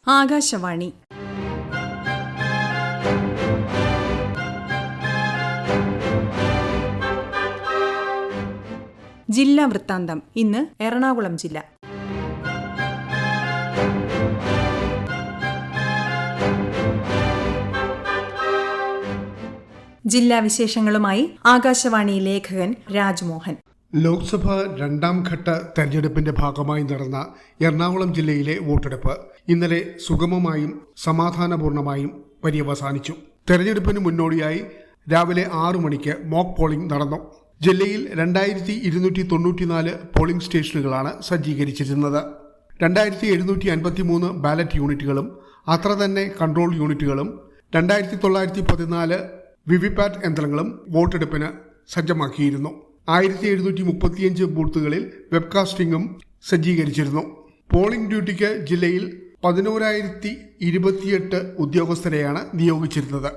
ആകാശവാണി. ജില്ലാ വൃത്താന്തം. ഇന്ന് എറണാകുളം ജില്ല. ജില്ലാ വിശേഷങ്ങളുമായി ആകാശവാണി ലേഖകൻ രാജ്മോഹൻ. ലോക്സഭ രണ്ടാം ഘട്ട തെരഞ്ഞെടുപ്പിന്റെ ഭാഗമായി നടന്ന എറണാകുളം ജില്ലയിലെ വോട്ടെടുപ്പ് ഇന്നലെ സുഗമമായും സമാധാനപൂർണമായും പര്യവസാനിച്ചു. തെരഞ്ഞെടുപ്പിന് മുന്നോടിയായി രാവിലെ 6 മണിക്ക് മോക്ക് പോളിംഗ് നടന്നു. ജില്ലയിൽ 2294 പോളിംഗ് സ്റ്റേഷനുകളാണ് സജ്ജീകരിച്ചിരുന്നത്. 2753 ബാലറ്റ് യൂണിറ്റുകളും അത്ര തന്നെ കൺട്രോൾ യൂണിറ്റുകളും 2914 വിവിപാറ്റ് യന്ത്രങ്ങളും വോട്ടെടുപ്പിന് സജ്ജമാക്കിയിരുന്നു. 1735 ബൂത്തുകളിൽ വെബ്കാസ്റ്റിംഗും സജ്ജീകരിച്ചിരുന്നു. പോളിംഗ് ഡ്യൂട്ടിക്ക് ജില്ലയിൽ 11,028 ഉദ്യോഗസ്ഥരെയാണ് നിയോഗിച്ചിരുന്നത്.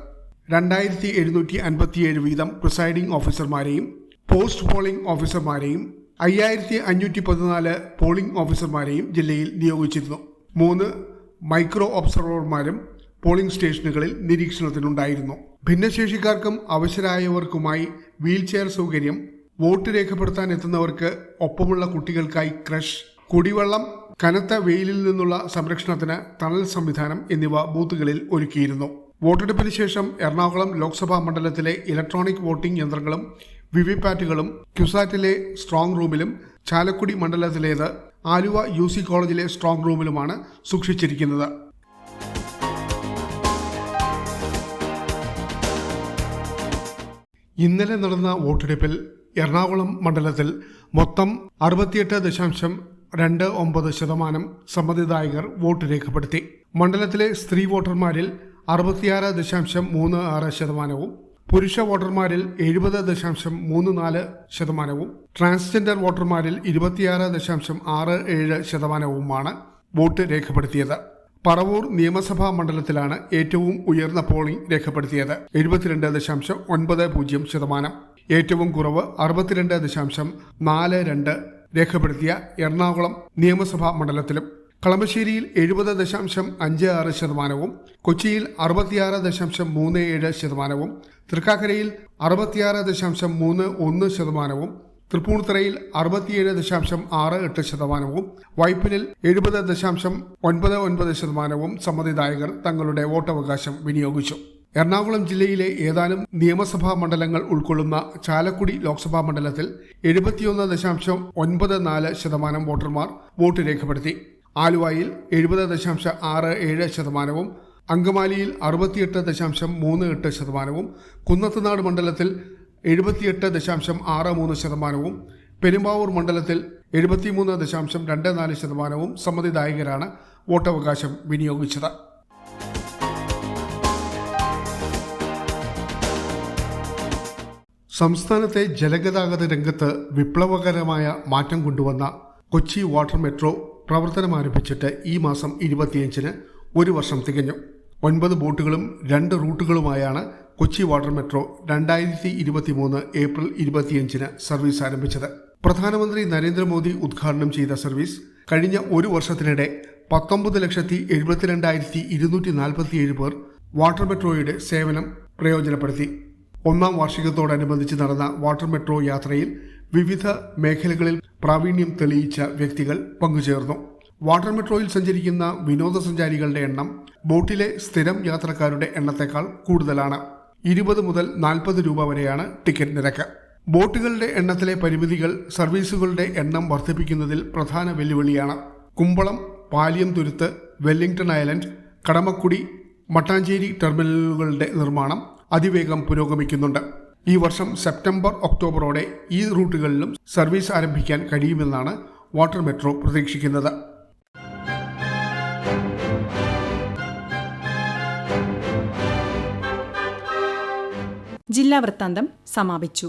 2757 വീതം പ്രിസൈഡിംഗ് ഓഫീസർമാരെയും പോസ്റ്റ് പോളിംഗ് ഓഫീസർമാരെയും 5514 പോളിംഗ് ഓഫീസർമാരെയും ജില്ലയിൽ നിയോഗിച്ചിരുന്നു. 3 മൈക്രോ ഒബ്സർവർമാരും പോളിംഗ് സ്റ്റേഷനുകളിൽ നിരീക്ഷണത്തിനുണ്ടായിരുന്നു. ഭിന്നശേഷിക്കാർക്കും അവശരായവർക്കുമായി വീൽചെയർ സൗകര്യം, വോട്ട് രേഖപ്പെടുത്താൻ എത്തുന്നവർക്ക് ഒപ്പമുള്ള കുട്ടികൾക്കായി ക്രഷ്, കുടിവെള്ളം, കനത്ത വെയിലിൽ നിന്നുള്ള സംരക്ഷണത്തിന് തണൽ സംവിധാനം എന്നിവ ബൂത്തുകളിൽ ഒരുക്കിയിരുന്നു. വോട്ടെടുപ്പിന് ശേഷം എറണാകുളം ലോക്സഭാ മണ്ഡലത്തിലെ ഇലക്ട്രോണിക് വോട്ടിംഗ് യന്ത്രങ്ങളും വിവിപാറ്റുകളും ക്യുസാറ്റിലെ സ്ട്രോങ് റൂമിലും ചാലക്കുടി മണ്ഡലത്തിലേത് ആലുവ UC കോളേജിലെ സ്ട്രോങ് റൂമിലുമാണ് സൂക്ഷിച്ചിരിക്കുന്നത്. ഇന്നലെ നടന്ന വോട്ടെടുപ്പിൽ എറണാകുളം മണ്ഡലത്തിൽ മൊത്തം 68.29% സമ്മതിദായകർ വോട്ട് രേഖപ്പെടുത്തി. മണ്ഡലത്തിലെ സ്ത്രീ വോട്ടർമാരിൽ 66.36%, പുരുഷ വോട്ടർമാരിൽ 70.34%, ട്രാൻസ്ജെൻഡർ വോട്ടർമാരിൽ 26.67% വോട്ട് രേഖപ്പെടുത്തിയത്. പറവൂർ നിയമസഭാ മണ്ഡലത്തിലാണ് ഏറ്റവും ഉയർന്ന പോളിംഗ് രേഖപ്പെടുത്തിയത്, 72.90%. ഏറ്റവും കുറവ് 62.42% രേഖപ്പെടുത്തിയ എറണാകുളം നിയമസഭാ മണ്ഡലത്തിലും. കളമശ്ശേരിയിൽ 70.56%, കൊച്ചിയിൽ 66.37%, തൃക്കാക്കരയിൽ 66.31%, തൃപ്പൂണിത്തുറയിൽ 67.68%, വൈപ്പിനിൽ 70.99% സമ്മതിദായകർ തങ്ങളുടെ വോട്ടവകാശം വിനിയോഗിച്ചു. എറണാകുളം ജില്ലയിലെ ഏതാനും നിയമസഭാ മണ്ഡലങ്ങൾ ഉൾക്കൊള്ളുന്ന ചാലക്കുടി ലോക്സഭാ മണ്ഡലത്തിൽ 71.94% വോട്ടർമാർ വോട്ട് രേഖപ്പെടുത്തി. ആലുവയിൽ 70.67%, അങ്കമാലിയിൽ 68.38%, കുന്നത്തുനാട് മണ്ഡലത്തിൽ 78.63%, പെരുമ്പാവൂർ മണ്ഡലത്തിൽ 73.24% സമ്മതിദായകരാണ് വോട്ടവകാശം വിനിയോഗിച്ചത്. സംസ്ഥാനത്തെ ജലഗതാഗത രംഗത്ത് വിപ്ലവകരമായ മാറ്റം കൊണ്ടുവന്ന കൊച്ചി വാട്ടർ മെട്രോ പ്രവർത്തനം ആരംഭിച്ചിട്ട് ഈ മാസം 25-ന് 1 വർഷം തികഞ്ഞു. 9 ബോട്ടുകളും 2 റൂട്ടുകളുമായാണ് Kochi water metro 2023 April 25-ന് service ആരംഭിച്ചത്. പ്രധാനമന്ത്രി നരേന്ദ്രമോദി ഉദ്ഘാടനം ചെയ്ത സർവീസ് കഴിഞ്ഞ 1 വർഷത്തിനിടെ 19,72,247 പേർ വാട്ടർ മെട്രോയുടെ സേവനം പ്രയോജനപ്പെടുത്തി. 1ാം വാർഷികത്തോടനുബന്ധിച്ച് നടന്ന വാട്ടർ മെട്രോ യാത്രയിൽ വിവിധ മേഖലകളിൽ പ്രാവീണ്യം തെളിയിച്ച വ്യക്തികൾ പങ്കുചേർന്നു. വാട്ടർ മെട്രോയിൽ സഞ്ചരിക്കുന്ന വിനോദസഞ്ചാരികളുടെ എണ്ണം ബോട്ടിലെ സ്ഥിരം യാത്രക്കാരുടെ എണ്ണത്തേക്കാൾ കൂടുതലാണ്. 20 മുതൽ 40 രൂപ വരെയാണ് ടിക്കറ്റ് നിരക്ക്. ബോട്ടുകളുടെ എണ്ണത്തിലെ പരിമിതികൾ സർവീസുകളുടെ എണ്ണം വർദ്ധിപ്പിക്കുന്നതിൽ പ്രധാന വെല്ലുവിളിയാണ്. കുമ്പളം, പാലിയം തുരുത്ത്, വെല്ലിംഗ്ടൺ ഐലൻഡ്, കടമക്കുടി, മട്ടാഞ്ചേരി ടെർമിനലുകളുടെ നിർമ്മാണം അതിവേഗം പുരോഗമിക്കുന്നുണ്ട്. ഈ വർഷം സെപ്റ്റംബർ ഒക്ടോബറോടെ ഈ റൂട്ടുകളിലും സർവീസ് ആരംഭിക്കാൻ കഴിയുമെന്നാണ് വാട്ടർ മെട്രോ പ്രതീക്ഷിക്കുന്നത്. ജില്ലാ വൃത്താന്തം സമാപിച്ചു.